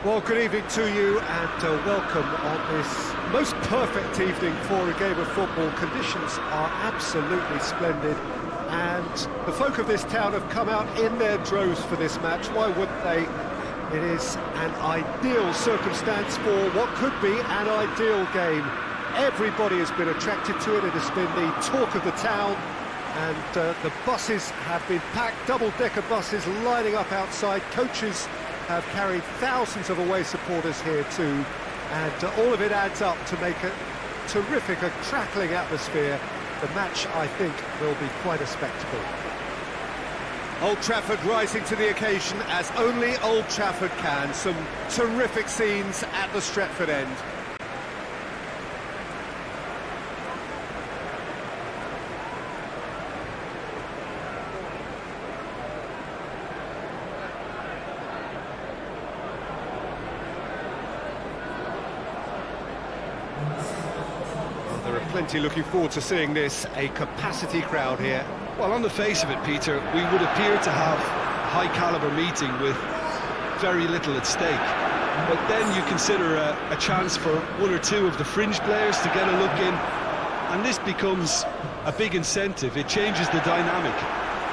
Well, good evening to you and welcome on this most perfect evening for a game of football. Conditions are absolutely splendid and the folk of this town have come out in their droves for this match. Why wouldn't they? It is an ideal circumstance for what could be an ideal game. Everybody has been attracted to it. It has been the talk of the town, and the buses have been packed, double-decker buses lining up outside. Coaches have carried thousands of away supporters here too, and all of it adds up to make a terrific, a crackling atmosphere. The match, I think, will be quite a spectacle. Old Trafford rising to the occasion as only Old Trafford can. Some terrific scenes at the Stretford end. There are plenty looking forward to seeing this, a capacity crowd here. Well, on the face of it, Peter, we would appear to have a high-caliber meeting with very little at stake. But then you consider a chance for one or two of the fringe players to get a look in, and this becomes a big incentive. It changes the dynamic.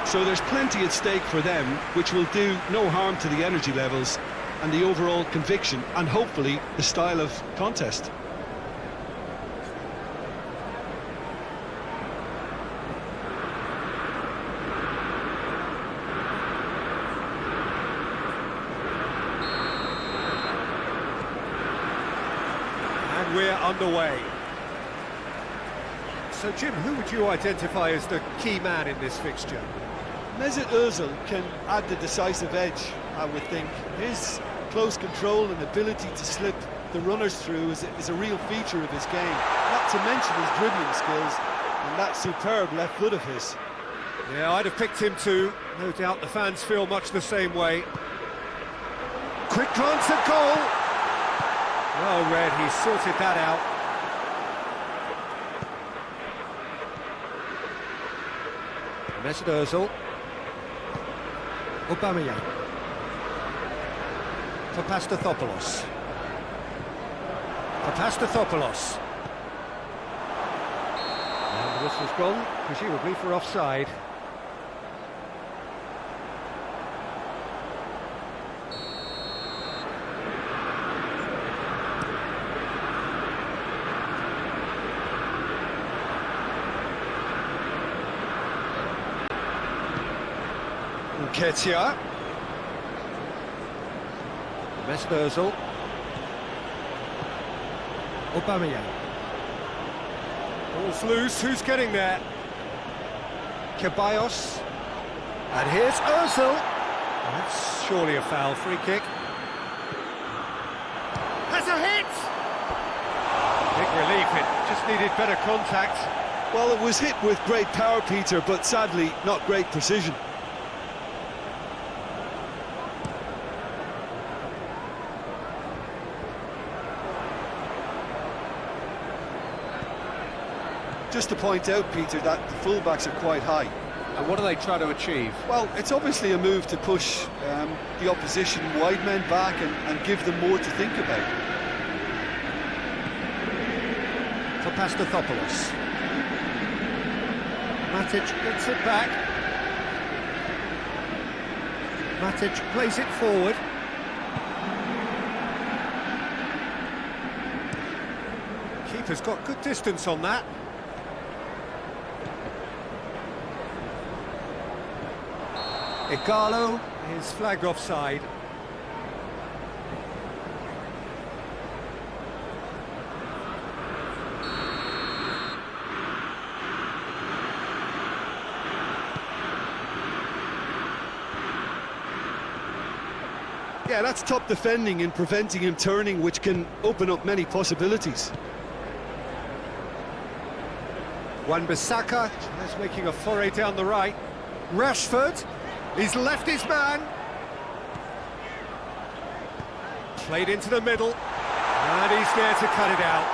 So there's plenty at stake for them, which will do no harm to the energy levels and the overall conviction, and hopefully the style of contest. We're underway. So, Jim, who would you identify as the key man in this fixture? Mesut Ozil can add the decisive edge, I would think. His close control and ability to slip the runners through is a real feature of his game, not to mention his dribbling skills and that superb left foot of his. Yeah, I'd have picked him too. No doubt the fans feel much the same way. Quick glance at goal. Well read, he sorted that out. Mesut Ozil. Aubameyang. Papastathopoulos. Papastathopoulos. And the whistle's gone, presumably for offside. Ketia. Mesut Ozil. Aubameyang. Ball's loose, who's getting there? Ceballos. And here's Ozil. That's surely a foul, free kick. Has a hit! Big relief, it just needed better contact. Well, it was hit with great power, Peter, but sadly not great precision. Just to point out, Peter, that the fullbacks are quite high. And what do they try to achieve? Well, it's obviously a move to push the opposition wide men back and give them more to think about. Papastathopoulos. Matic gets it back. Matic plays it forward. Keeper's got good distance on that. Igalo is flagged offside. Yeah, that's top defending and preventing him turning, which can open up many possibilities. Wan-Bissaka is making a foray down the right. Rashford, he's left his man. Played into the middle, and he's there to cut it out.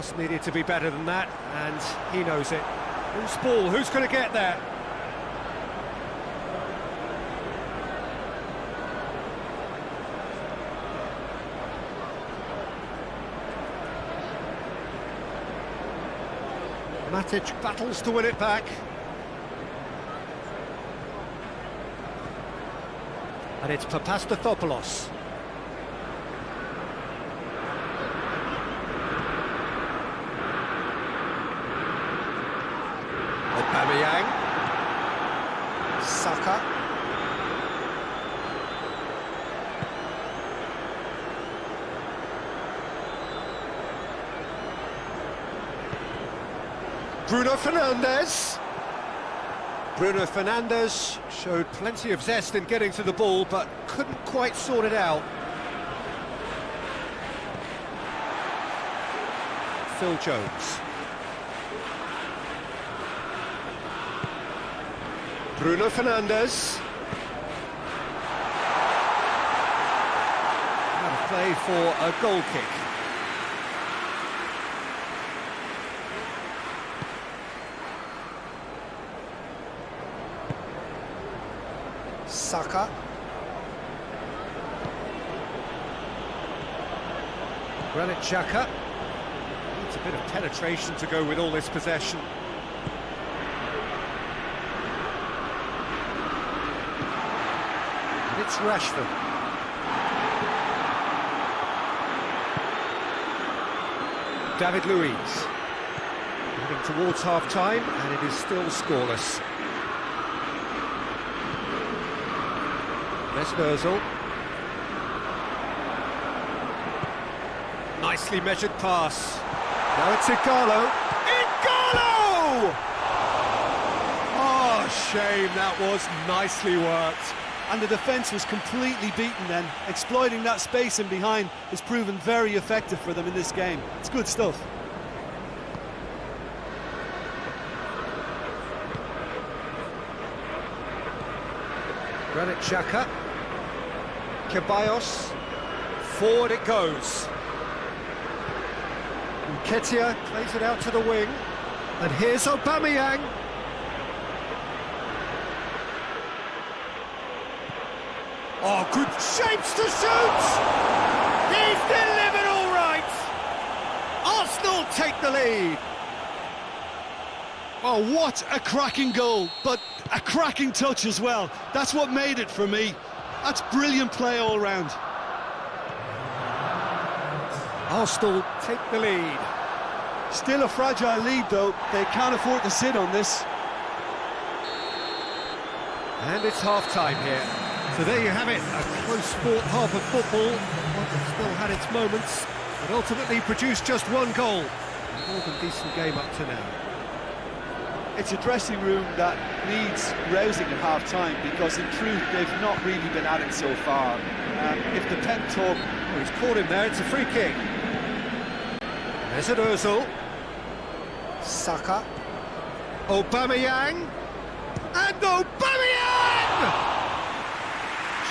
Just needed to be better than that, and he knows it. Loose ball, who's going to get there? Matic battles to win it back. And it's Papastathopoulos. Aubameyang. Saka. Bruno Fernandes. Bruno Fernandes showed plenty of zest in getting to the ball, but couldn't quite sort it out. Phil Jones. Bruno Fernandes. Out of play for a goal kick. Saka. Granit Xhaka. Needs a bit of penetration to go with all this possession. And it's Rashford. David Luiz. Heading towards half-time, and it is still scoreless. Özil. Nicely measured pass. Now it's Igalo. Igalo! Oh, shame, that was nicely worked. And the defence was completely beaten then. Exploiting that space in behind has proven very effective for them in this game. It's good stuff. Granit Xhaka. Ceballos, forward it goes. Nketiah plays it out to the wing, and here's Aubameyang. Oh, good shapes to shoot! He's delivered all right! Arsenal take the lead. Oh, what a cracking goal, but a cracking touch as well. That's what made it for me. That's brilliant play all round. Arsenal take the lead. Still a fragile lead though, they can't afford to sit on this. And it's half-time here. So there you have it, a close-fought half of football. One that still had its moments, but ultimately produced just one goal. A more than decent game up to now. It's a dressing room that needs rousing at half-time because in truth they've not really been at it so far. If the pen talk... Oh, he's caught him there, it's a free kick. There's an Özil. Saka. Aubameyang. And Aubameyang!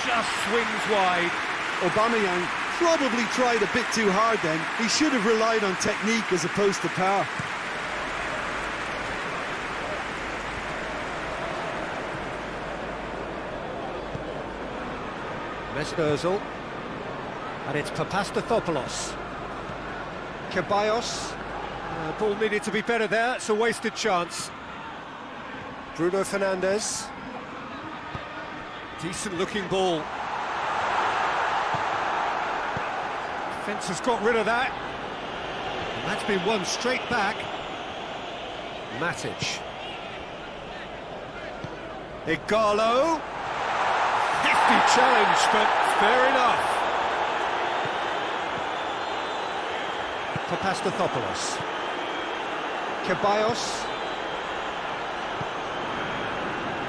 Just swings wide. Aubameyang probably tried a bit too hard then. He should have relied on technique as opposed to power. Mesut Özil, and it's Papastathopoulos. Ceballos, ball needed to be better there, it's a wasted chance. Bruno Fernandes, decent looking ball. Defence has got rid of that, and that's been won straight back. Matic. Igalo. Hefty challenge, but fair enough. Papastathopoulos. Ceballos.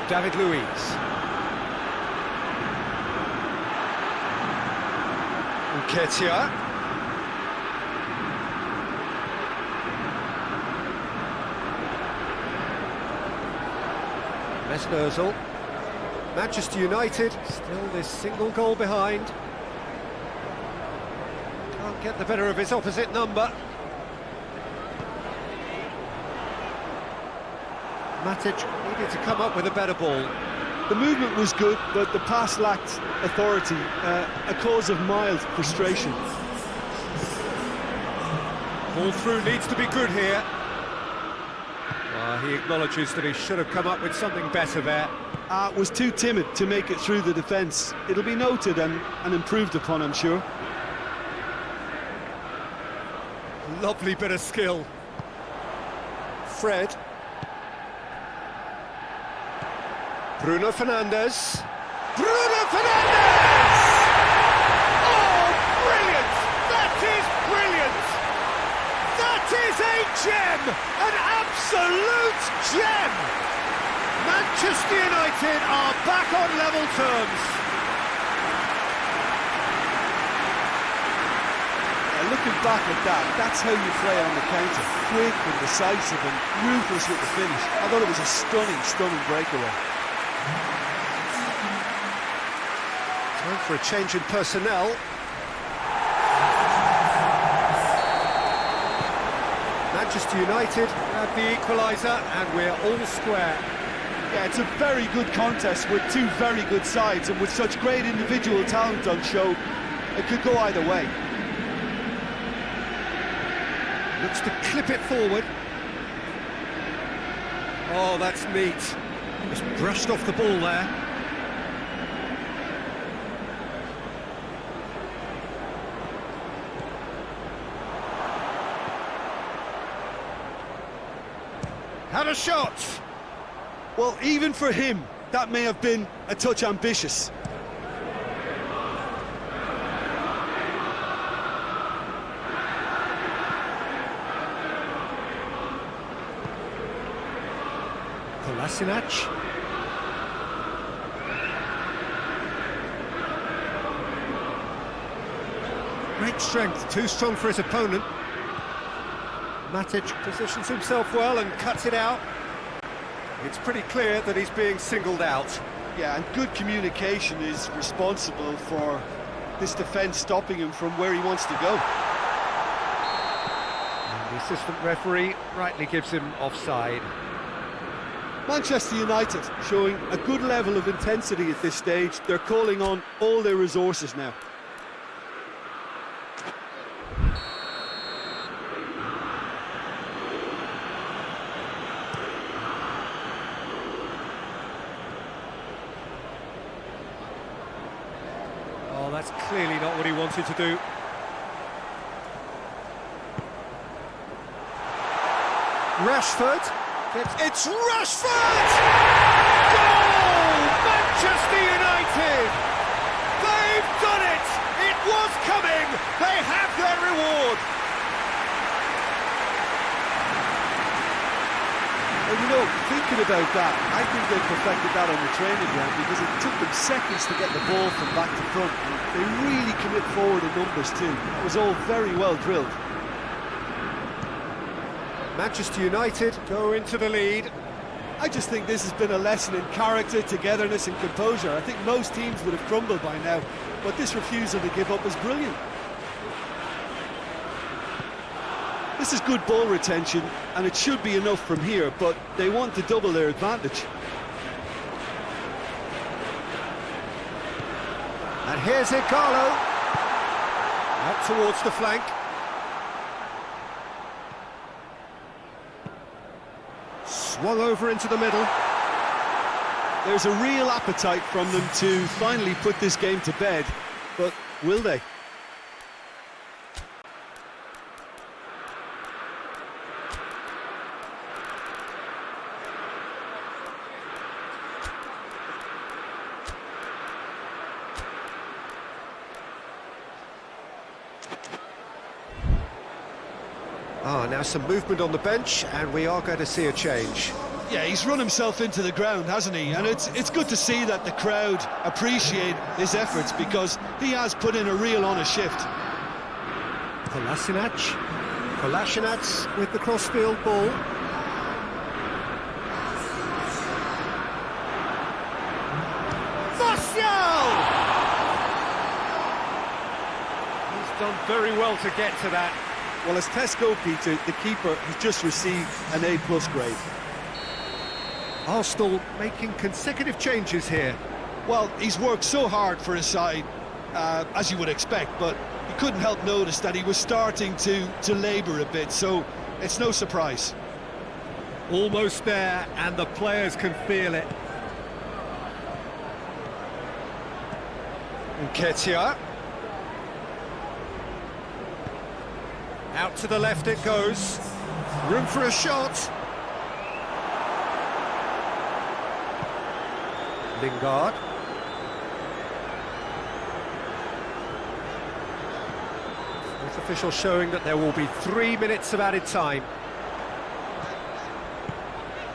David Luiz. Nketiah. Mesut Özil. Manchester United still this single goal behind. Can't get the better of his opposite number. Matic needed to come up with a better ball. The movement was good, but the pass lacked authority, a cause of mild frustration. Ball through needs to be good here. He acknowledges that he should have come up with something better there. Was too timid to make it through the defence. It'll be noted and improved upon, I'm sure. Lovely bit of skill. Fred. Bruno Fernandes. Bruno Fernandes! Oh, brilliant! That is brilliant! That is a gem! An absolute gem! Manchester United are back on level terms. Looking back at that, that's how you play on the counter. Quick and decisive and ruthless with the finish. I thought it was a stunning breakaway. Time for a change in personnel. Manchester United have the equaliser and we're all square. Yeah, it's a very good contest with two very good sides, and with such great individual talent on show, it could go either way. Looks to clip it forward. Oh, that's neat. Just brushed off the ball there. Had a shot! Well, even for him, that may have been a touch ambitious. Kolasinac. Great strength, too strong for his opponent. Matic positions himself well and cuts it out. It's pretty clear that he's being singled out. Yeah, and good communication is responsible for this defence stopping him from where he wants to go. And the assistant referee rightly gives him offside. Manchester United showing a good level of intensity at this stage. They're calling on all their resources now. Oh, that's clearly not what he wanted to do. Rashford. It's Rashford! Goal! Manchester United! They've done it! It was coming! They have their reward! And you know, thinking about that, I think they perfected that on the training ground, because it took them seconds to get the ball from back to front. They really commit forward in numbers too. It was all very well drilled. Manchester United go into the lead. I just think this has been a lesson in character, togetherness and composure. I think most teams would have crumbled by now, but this refusal to give up is brilliant. This is good ball retention, and it should be enough from here, but they want to double their advantage. And here's Igalo. Out towards the flank. Swung over into the middle. There's a real appetite from them to finally put this game to bed, but will they? Now some movement on the bench, and we are going to see a change. Yeah, he's run himself into the ground, hasn't he? And it's good to see that the crowd appreciate his efforts, because he has put in a real honest shift. Kolasinac with the cross-field ball. Martial! He's done very well to get to that. Well, as Tesco, Peter, the keeper has just received an A+ grade. Arsenal making consecutive changes here. Well, he's worked so hard for his side, as you would expect, but you couldn't help notice that he was starting to labour a bit, so it's no surprise. Almost there, and the players can feel it. Nketiah. Out to the left it goes. Room for a shot. Lingard. Fourth official showing that there will be 3 minutes of added time.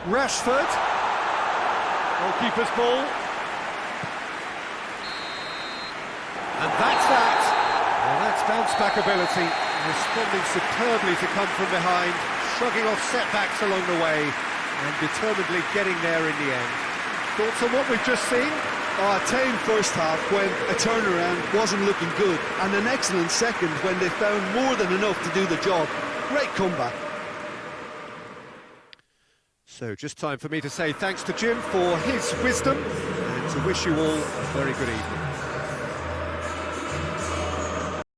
Rashford. Goalkeeper's ball. And that's that. Well, that's bounce-back ability, responding superbly to come from behind, shrugging off setbacks along the way, and determinedly getting there in the end. Thoughts on what we've just seen? A tame first half when a turnaround wasn't looking good, and an excellent second when they found more than enough to do the job. Great comeback. So just time for me to say thanks to Jim for his wisdom, and to wish you all a very good evening.